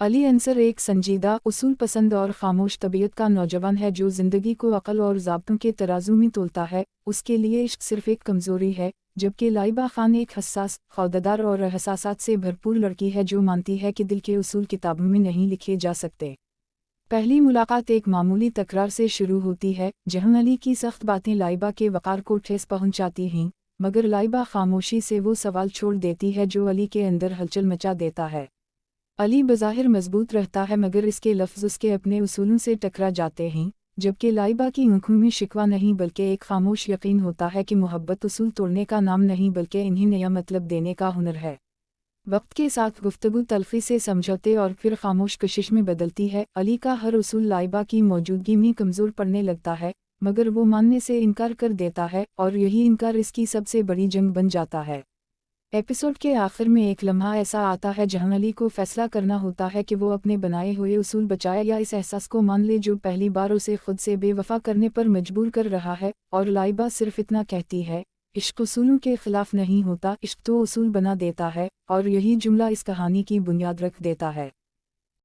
अली अंसर एक संजीदा, उसूल पसंद और खामोश तबीयत का नौजवान है जो ज़िंदगी को अक्ल और ज़ाब्तों के तराजू में तोलता है। उसके लिए इश्क सिर्फ एक कमज़ोरी है, जबकि लाइबा खान एक हसास, खौदादार और एहसासात से भरपूर लड़की है जो मानती है कि दिल के उसूल किताबों में नहीं लिखे जा सकते। पहली मुलाकात एक मामूली तकरार से शुरू होती है, जहां अली की सख्त बातें लाइबा के वक़ार को ठेस पहुंचाती हैं, मगर लाइबा खामोशी से वो सवाल छोड़ देती है जो अली के अंदर हलचल मचा देता है। अली बज़ाहिर मजबूत रहता है मगर इसके लफ्ज़ उसके अपने उसूलों से टकरा जाते हैं, जबकि लाइबा की आंखों में शिकवा नहीं बल्कि एक खामोश यकीन होता है कि मोहब्बत उसूल तोड़ने का नाम नहीं बल्कि इन्हें नया मतलब देने का हुनर है। वक्त के साथ गुफ्तगू तलखी से समझौते और फिर खामोश कशिश में बदलती है। अली का हर उसूल लाइबा की मौजूदगी में कमज़ोर पड़ने लगता है, मगर वो मानने से इनकार कर देता है और यही इनकार इसकी सबसे बड़ी जंग बन जाता है। एपिसोड के आखिर में एक लम्हा ऐसा आता है जहां अली को फैसला करना होता है कि वो अपने बनाए हुए उसूल बचाए या इस एहसास को मान ले जो पहली बार उसे खुद से बेवफा करने पर मजबूर कर रहा है। और लाइबा सिर्फ इतना कहती है, इश्क उसूलों के खिलाफ नहीं होता, इश्क तो उसूल बना देता है, और यही जुमला इस कहानी की बुनियाद रख देता है।